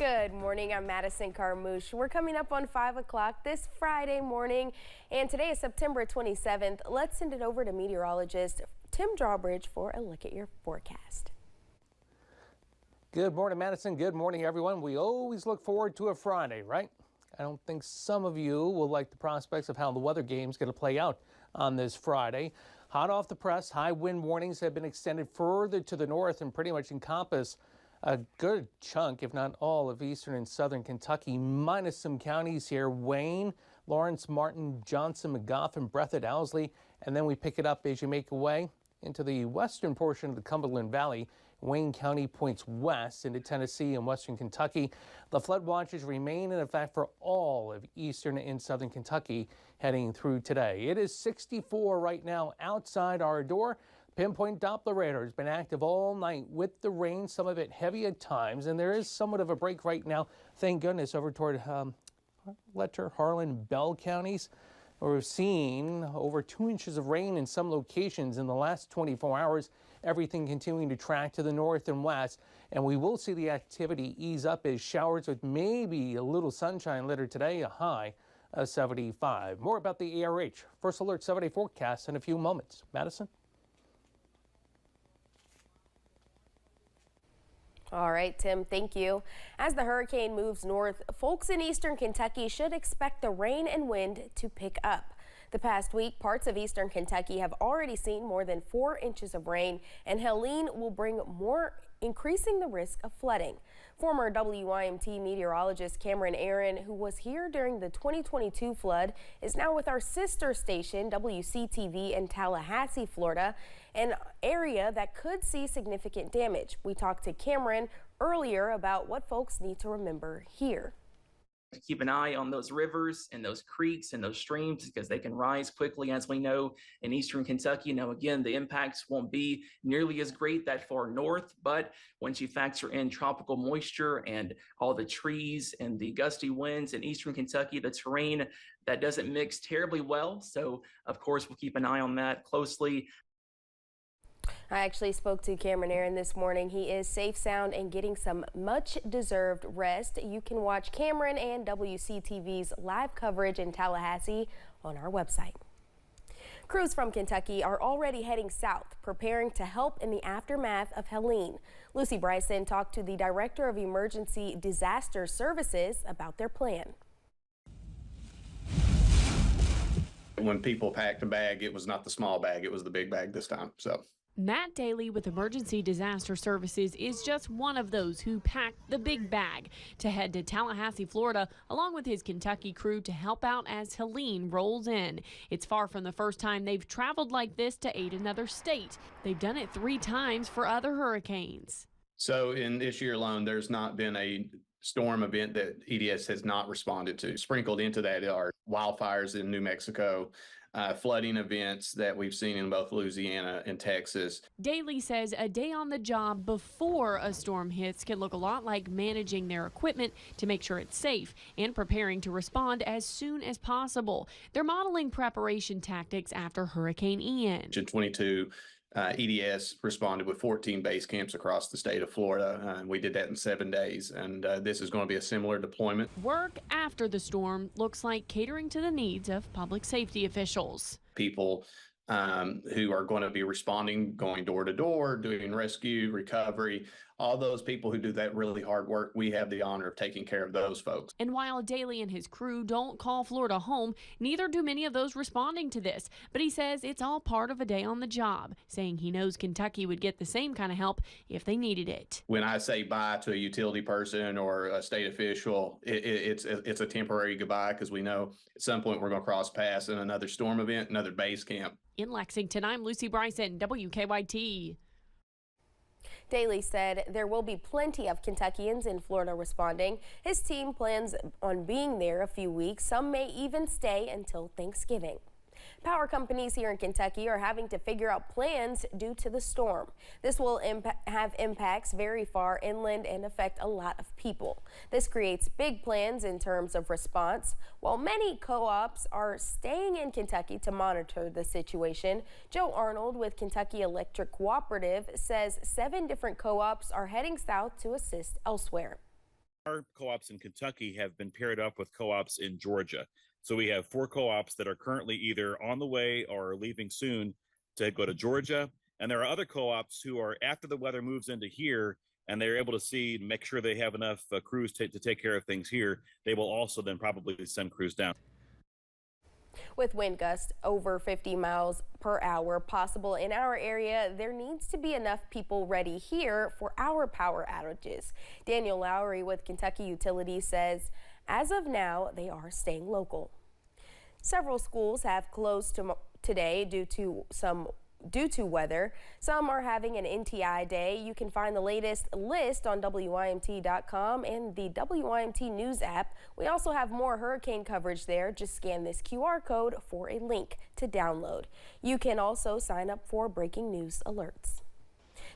Good morning, I'm Madison Carmouche. We're coming up on 5 o'clock this Friday morning, and today is September 27th. Let's send it over to meteorologist Tim Drawbridge for a look at your forecast. Good morning, Madison. Good morning, everyone. We always look forward to a Friday, right? I don't think some of you will like the prospects of how the weather game's going to play out on this Friday. Hot off the press, high wind warnings have been extended further to the north and pretty much encompass a good chunk, if not all, of eastern and southern Kentucky, minus some counties here: Wayne, Lawrence, Martin, Johnson, Magoffin, Breathitt, Owsley, and then we pick it up as you make your way into the western portion of the Cumberland Valley. Wayne County points west into Tennessee and western Kentucky. The flood watches remain in effect for all of eastern and southern Kentucky heading through today. It is 64 right now outside our door. Pinpoint Doppler radar has been active all night with the rain, some of it heavy at times, and there is somewhat of a break right now, thank goodness, over toward Letcher, Harlan, Bell counties. We're seeing over 2 inches of rain in some locations in the last 24 hours. Everything continuing to track to the north and west, and we will see the activity ease up as showers with maybe a little sunshine later today, a high of 75. More about the ARH First Alert 7-day forecast in a few moments. Madison? All right, Tim, thank you. As the hurricane moves north, folks in eastern Kentucky should expect the rain and wind to pick up. The past week, parts of eastern Kentucky have already seen more than 4 inches of rain, and Helene will bring more, increasing the risk of flooding. Former WYMT meteorologist Cameron Aaron, who was here during the 2022 flood, is now with our sister station, WCTV, in Tallahassee, Florida, an area that could see significant damage. We talked to Cameron earlier about what folks need to remember here. Keep an eye on those rivers and those creeks and those streams because they can rise quickly, as we know in eastern Kentucky. Now, again, the impacts won't be nearly as great that far north, but once you factor in tropical moisture and all the trees and the gusty winds in eastern Kentucky, the terrain that doesn't mix terribly well. So, of course, we'll keep an eye on that closely. I actually spoke to Cameron Aaron this morning. He is safe, sound, and getting some much-deserved rest. You can watch Cameron and WCTV's live coverage in Tallahassee on our website. Crews from Kentucky are already heading south, preparing to help in the aftermath of Helene. Lucy Bryson talked to the Director of Emergency Disaster Services about their plan. When people packed a bag, it was not the small bag, it was the big bag this time. So Matt Daly with Emergency Disaster Services is just one of those who packed the big bag to head to Tallahassee, Florida, along with his Kentucky crew to help out as Helene rolls in. It's far from the first time they've traveled like this to aid another state. They've done it 3 times for other hurricanes. So in this year alone, there's not been a storm event that EDS has not responded to. Sprinkled into that are wildfires in New Mexico, flooding events that we've seen in both Louisiana and Texas. Daly says a day on the job before a storm hits can look a lot like managing their equipment to make sure it's safe and preparing to respond as soon as possible. They're modeling preparation tactics after Hurricane Ian. In 22, EDS responded with 14 base camps across the state of Florida, and we did that in 7 days, and this is going to be a similar deployment. Work after the storm looks like catering to the needs of public safety officials. People who are going to be responding, going door to door, doing rescue, recovery, all those people who do that really hard work, we have the honor of taking care of those folks. And while Daly and his crew don't call Florida home, neither do many of those responding to this. But he says it's all part of a day on the job, saying he knows Kentucky would get the same kind of help if they needed it. When I say bye to a utility person or a state official, it's a temporary goodbye, because we know at some point we're going to cross paths in another storm event, another base camp. In Lexington, I'm Lucy Bryson, WKYT. Daly said there will be plenty of Kentuckians in Florida responding. His team plans on being there a few weeks. Some may even stay until Thanksgiving. Power companies here in Kentucky are having to figure out plans due to the storm. This will have impacts very far inland and affect a lot of people. This creates big plans in terms of response. While many co-ops are staying in Kentucky to monitor the situation, Joe Arnold with Kentucky Electric Cooperative says 7 different co-ops are heading south to assist elsewhere. Our co-ops in Kentucky have been paired up with co-ops in Georgia. So we have 4 co-ops that are currently either on the way or leaving soon to go to Georgia. And there are other co-ops who are, after the weather moves into here and they're able to see, make sure they have enough crews to take care of things here, they will also then probably send crews down. With wind gusts over 50 miles per hour possible in our area, there needs to be enough people ready here for our power outages. Daniel Lowry with Kentucky Utilities says, as of now, they are staying local. Several schools have closed today due to weather. Some are having an NTI day. You can find the latest list on WYMT.com and the WYMT News app. We also have more hurricane coverage there. Just scan this QR code for a link to download. You can also sign up for breaking news alerts.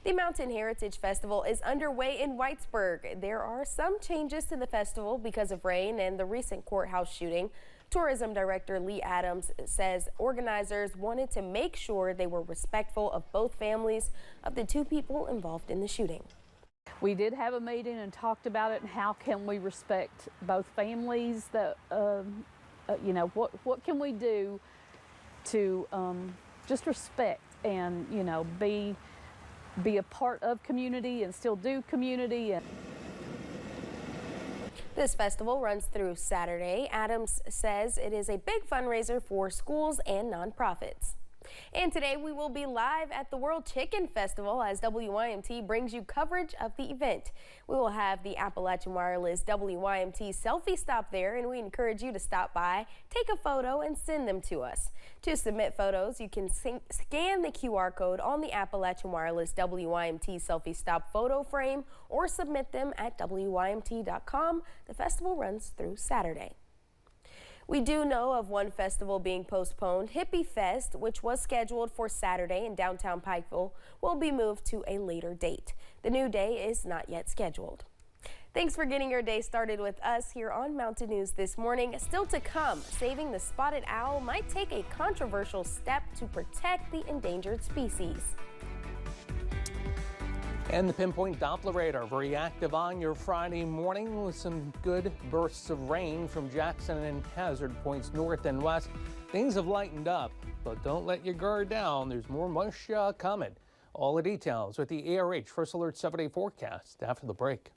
The Mountain Heritage Festival is underway in Whitesburg. There are some changes to the festival because of rain and the recent courthouse shooting. Tourism Director Lee Adams says organizers wanted to make sure they were respectful of both families of the 2 people involved in the shooting. We did have a meeting and talked about it and how can we respect both families. That you know, what can we do to just respect and, you know, be a part of community and still do community. This festival runs through Saturday. Adams says it is a big fundraiser for schools and nonprofits. And today we will be live at the World Chicken Festival as WYMT brings you coverage of the event. We will have the Appalachian Wireless WYMT selfie stop there, and we encourage you to stop by, take a photo, and send them to us. To submit photos, you can scan the QR code on the Appalachian Wireless WYMT selfie stop photo frame or submit them at WYMT.com. The festival runs through Saturday. We do know of one festival being postponed. Hippie Fest, which was scheduled for Saturday in downtown Pikeville, will be moved to a later date. The new day is not yet scheduled. Thanks for getting your day started with us here on Mountain News this morning. Still to come, saving the spotted owl might take a controversial step to protect the endangered species. And the Pinpoint Doppler radar, very active on your Friday morning with some good bursts of rain from Jackson and hazard points north and west. Things have lightened up, but don't let your guard down. There's more mush coming. All the details with the ARH First Alert 7-day forecast after the break.